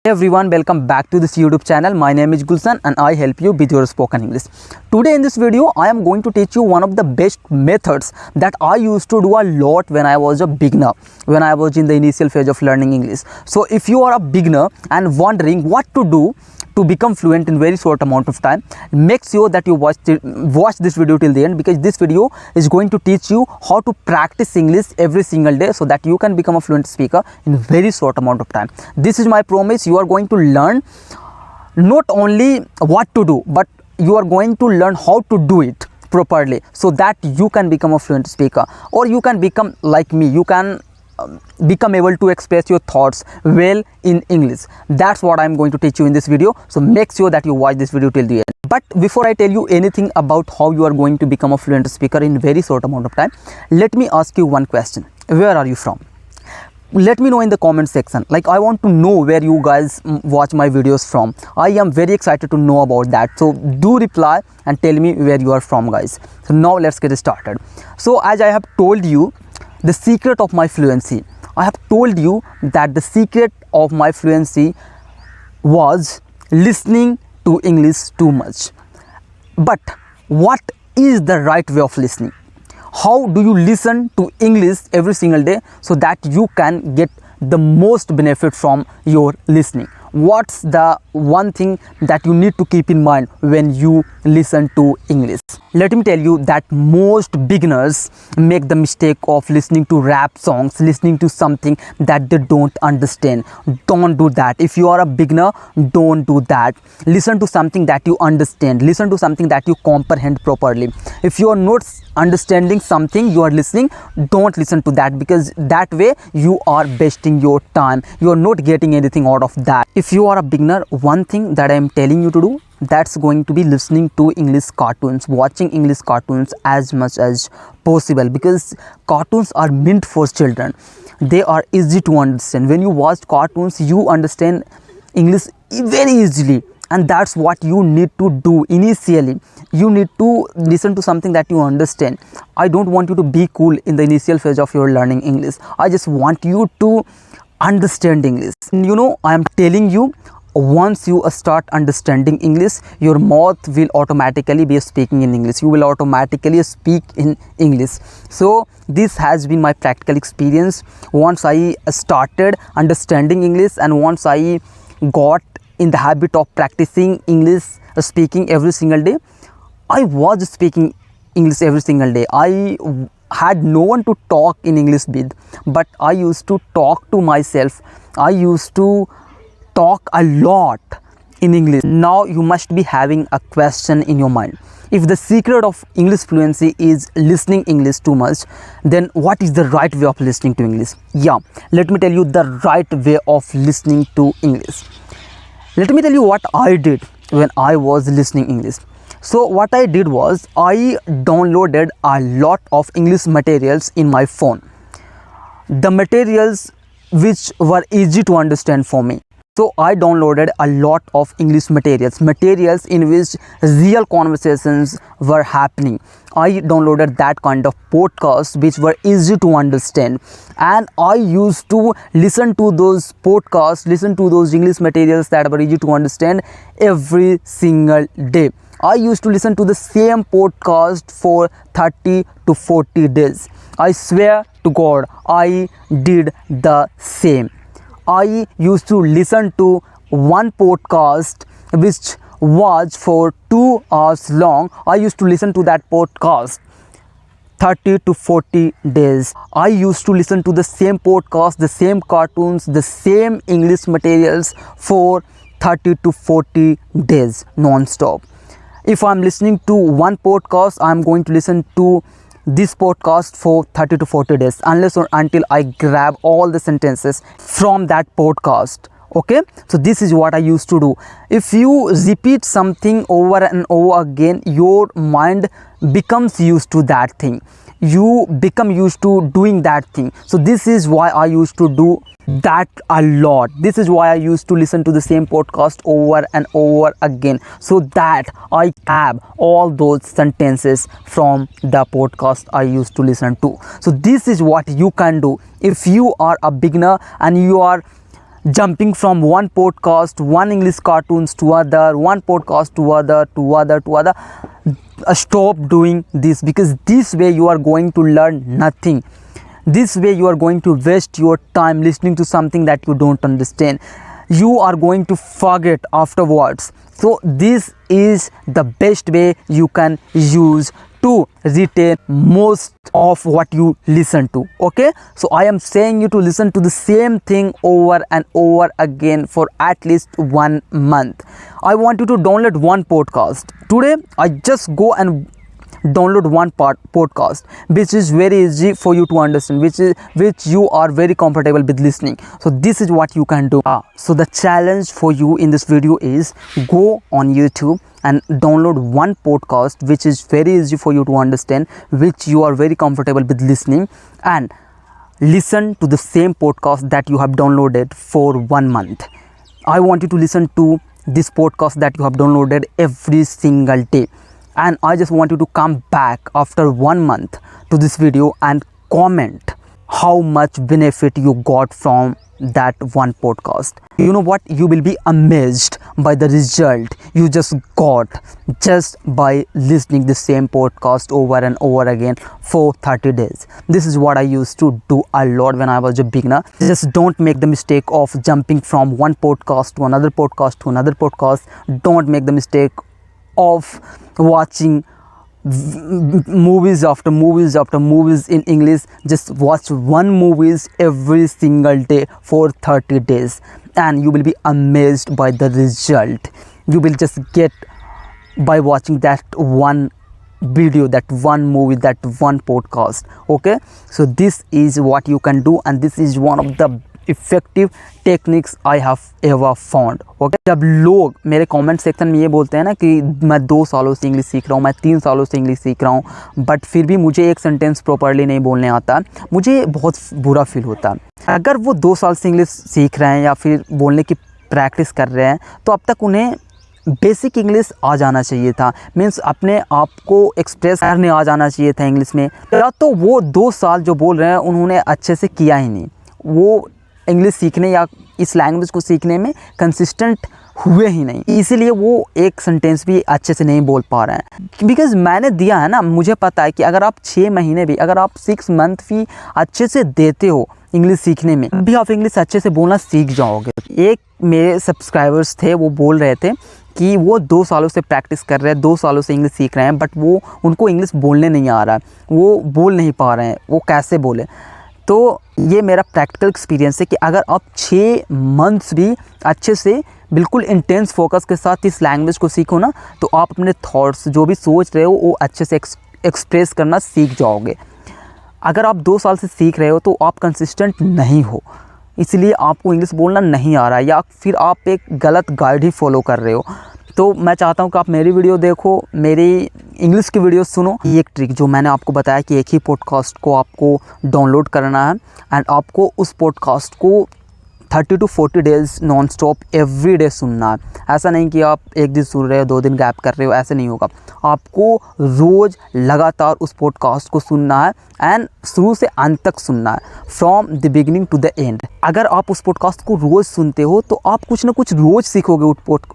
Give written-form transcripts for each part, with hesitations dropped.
Hey everyone, welcome back to this YouTube channel. My name is Gulshan and I help you with your spoken English. Today in this video, I am going to teach you one of the best methods that I used to do a lot when I was a beginner, when I was in the initial phase of learning English. So if you are a beginner and wondering what to do to become fluent in very short amount of time, make sure that you watch this video till the end, because this video is going to teach you how to practice English every single day so that you can become a fluent speaker in very short amount of time. This is my promise. You are going to learn not only what to do, but you are going to learn how to do it properly so that you can become a fluent speaker, or you can become like me. You can become able to express your thoughts well in English. That's what I'm going to teach you in this video, so make sure that you watch this video till the end. But before I tell you anything about how you are going to become a fluent speaker in very short amount of time, let me ask you one question. Where are you from? Let me know in the comment section. Like, I want to know where you guys watch my videos from. I am very excited to know about that, so do reply and tell me where you are from, guys. So now let's get started. So as I have told you the secret of my fluency, I have told you that the secret of my fluency was listening to English too much. But what is the right way of listening? How do you listen to English every single day so that you can get the most benefit from your listening? What's the one thing that you need to keep in mind when you listen to English? Let me tell you that most beginners make the mistake of listening to rap songs, listening to something that they don't understand. Don't do that. If you are a beginner, don't do that. Listen to something that you understand. Listen to something that you comprehend properly. If you are not understanding something you are listening, don't listen to that, because that way you are wasting your time. You are not getting anything out of that. If you are a beginner, one thing that I am telling you to do, that's going to be listening to English cartoons, watching English cartoons as much as possible, because cartoons are meant for children. They are easy to understand. When you watch cartoons, you understand English very easily, and that's what you need to do initially. You need to listen to something that you understand. I don't want you to be cool in the initial phase of your learning English. I just want you to understand English. You know, I am telling you, once you start understanding English, your mouth will automatically be speaking in English. You will automatically speak in English. So this has been my practical experience. Once I started understanding English, and once I got in the habit of practicing English speaking every single day, I was speaking English every single day. I had no one to talk in English with, but I used to talk to myself. I used to talk a lot in English. Now you must be having a question in your mind. If the secret of English fluency is listening English too much, then what is the right way of listening to English? Yeah, let me tell you the right way of listening to English. Let me tell you what I did when I was listening English. So what I did was, I downloaded a lot of English materials in my phone. The materials which were easy to understand for me. So I downloaded a lot of English materials in which real conversations were happening. I downloaded that kind of podcasts which were easy to understand, and I used to listen to those podcasts, listen to those English materials that were easy to understand every single day. I used to listen to the same podcast for 30 to 40 days. I swear to God, I did the same. I used to listen to one podcast which was for 2 hours long. I used to listen to that podcast 30 to 40 days. I used to listen to the same podcast, the same cartoons, the same English materials for 30 to 40 days non-stop. If I'm listening to one podcast, I'm going to listen to this podcast for 30 to 40 days, unless or until I grab all the sentences from that podcast. Okay, so this is what I used to do. If you repeat something over and over again, your mind becomes used to that thing. You become used to doing that thing. So this is why I used to do that a lot. This is why I used to listen to the same podcast over and over again, so that I have all those sentences from the podcast I used to listen to. So this is what you can do if you are a beginner and you are jumping from one podcast, one English cartoons to other, one podcast to other. Stop doing this, because this way you are going to learn nothing. This way you are going to waste your time listening to something that you don't understand. You are going to forget afterwards. So this is the best way you can use to retain most of what you listen to. Okay, so I am saying you to listen to the same thing over and over again for at least 1 month. I want you to download one podcast. Today I just go and download one podcast which is very easy for you to understand, which you are very comfortable with listening. So this is what you can do. So the challenge for you in this video is go on YouTube and download one podcast which is very easy for you to understand, which you are very comfortable with listening, and listen to the same podcast that you have downloaded for 1 month. I want you to listen to this podcast that you have downloaded every single day, and I just want you to come back after 1 month to this video and comment how much benefit you got from that one podcast. You know what? You will be amazed by the result you just got just by listening the same podcast over and over again for 30 days. This is what I used to do a lot when I was a beginner. Just don't make the mistake of jumping from one podcast to another podcast to another podcast. Don't make the mistake of watching movies after movies after movies in English. Just watch one movies every single day for 30 days and you will be amazed by the result you will just get by watching that one video, that one movie, that one podcast. Okay, so this is what you can do, and this is one of the effective techniques I have ever found. Okay, जब लोग मेरे comment section में ये बोलते हैं ना कि मैं 2 सालों से इंग्लिश सीख रहा हूँ, मैं 3 सालों से इंग्लिश सीख रहा हूँ, बट फिर भी मुझे एक सेंटेंस प्रॉपर्ली नहीं बोलने आता, मुझे बहुत बुरा फील होता है. अगर वो 2 साल से इंग्लिश सीख रहे हैं या फिर बोलने की प्रैक्टिस कर रहे हैं तो अब तक उन्हें बेसिक इंग्लिश आ जाना चाहिए था. मीन्स अपने आप को एक्सप्रेस करने आ जाना चाहिए था इंग्लिश में. या तो वो 2 साल जो बोल रहे हैं उन्होंने अच्छे से किया ही नहीं, वो इंग्लिश सीखने या इस लैंग्वेज को सीखने में कंसिस्टेंट हुए ही नहीं, इसीलिए वो एक सेंटेंस भी अच्छे से नहीं बोल पा रहे हैं. बिकॉज मैंने दिया है ना, मुझे पता है कि अगर आप 6 महीने भी, अगर आप 6 मंथ भी अच्छे से देते हो इंग्लिश सीखने में, भी आप इंग्लिश अच्छे से बोलना सीख जाओगे. एक मेरे सब्सक्राइबर्स थे, वो बोल रहे थे कि वो 2 सालों से प्रैक्टिस कर रहे हैं, 2 सालों से इंग्लिश सीख रहे हैं, बट वो उनको इंग्लिश बोलने नहीं आ रहा है, वो बोल नहीं पा रहे हैं, वो कैसे बोले. तो ये मेरा प्रैक्टिकल एक्सपीरियंस है कि अगर आप 6 मंथ्स भी अच्छे से बिल्कुल इंटेंस फोकस के साथ इस लैंग्वेज को सीखो ना, तो आप अपने थॉट्स जो भी सोच रहे हो वो अच्छे से एक्सप्रेस करना सीख जाओगे. अगर आप 2 साल से सीख रहे हो तो आप कंसिस्टेंट नहीं हो, इसलिए आपको इंग्लिश बोलना नहीं आ रहा है, या फिर आप एक गलत गाइड ही फॉलो कर रहे हो. तो मैं चाहता हूँ कि आप मेरी वीडियो देखो, मेरी इंग्लिश की वीडियो सुनो. ये एक ट्रिक जो मैंने आपको बताया कि एक ही पॉडकास्ट को आपको डाउनलोड करना है एंड आपको उस पॉडकास्ट को 30 to 40 days non stop every day सुनना है. ऐसा नहीं कि आप एक दिन सुन रहे हो 2 दिन गैप कर रहे हो, ऐसे नहीं होगा. आपको रोज़ लगातार उस पॉडकास्ट को सुनना है एंड शुरू से अंत तक सुनना है, from the beginning to the end. अगर आप उस पॉडकास्ट को रोज़ सुनते हो तो आप कुछ ना कुछ रोज़ सीखोगे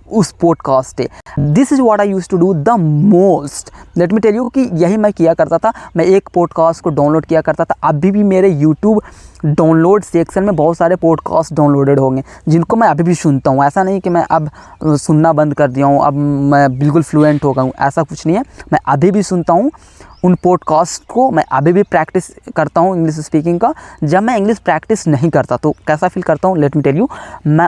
उस पॉडकास्ट से. This is what I used to do the most. Let me tell you कि यही मैं किया करता था. मैं एक पॉडकास्ट को डाउनलोड किया करता था. अभी भी मेरे यूट्यूब डाउनलोड सेक्शन में बहुत सारे पॉडकास्ट डाउनलोडेड होंगे जिनको मैं अभी भी सुनता हूँ. ऐसा नहीं कि मैं अब सुनना बंद कर दिया हूँ, अब मैं बिल्कुल फ्लुएंट हो गया हूँ, ऐसा कुछ नहीं है. मैं अभी भी सुनता हूँ उन पॉडकास्ट को, मैं अभी भी प्रैक्टिस करता हूँ इंग्लिश स्पीकिंग का. जब मैं इंग्लिश प्रैक्टिस नहीं करता तो कैसा फील करता हूँ, लेट मी टेल यू.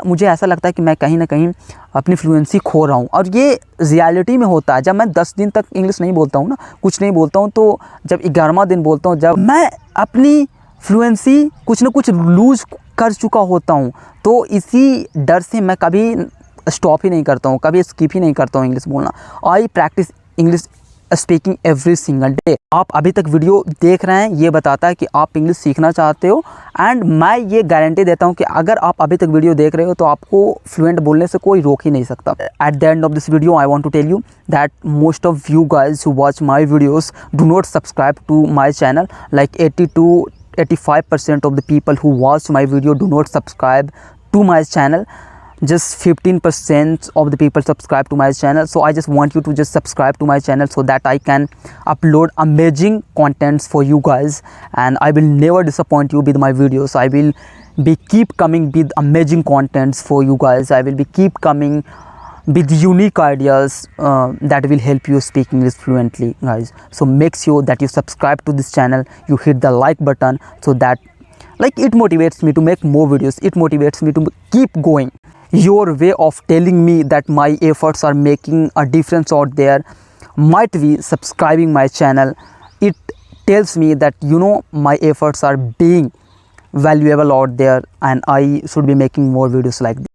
मुझे ऐसा लगता है कि मैं कहीं ना कहीं अपनी फ्लुएंसी खो रहा हूँ, और ये रियलिटी में होता है. जब मैं 10 दिन तक इंग्लिश नहीं बोलता हूँ ना, कुछ नहीं बोलता हूँ, तो जब 11वां दिन बोलता हूँ, जब मैं अपनी फ्लुएंसी कुछ ना कुछ लूज़ कर चुका होता हूँ, तो इसी डर से मैं कभी स्टॉप ही नहीं करता हूँ, कभी स्किप ही नहीं करता हूँ इंग्लिश बोलना. I practise English speaking every single day. आप अभी तक वीडियो देख रहे हैं, ये बताता है कि आप इंग्लिश सीखना चाहते हो, एंड मैं ये गारंटी देता हूँ कि अगर आप अभी तक वीडियो देख रहे हो तो आपको फ्लुएंट बोलने से कोई रोक ही नहीं सकता. At the end of this video I want to tell you that most of you guys who watch my videos do not subscribe to my channel. Like 80 to 85% of the people who watch my video do not subscribe to my channel. Just 15% of the people subscribe to my channel, so I just want you to just subscribe to my channel so that I can upload amazing contents for you guys, and I will never disappoint you with my videos. I will be keep coming with amazing contents for you guys. I will be keep coming with unique ideas that will help you speak English fluently, guys. So make sure that you subscribe to this channel, you hit the like button, so that like it motivates me to make more videos, it motivates me to keep going. Your way of telling me that my efforts are making a difference out there might be subscribing my channel. It tells me that, you know, my efforts are being valuable out there, and I should be making more videos like this.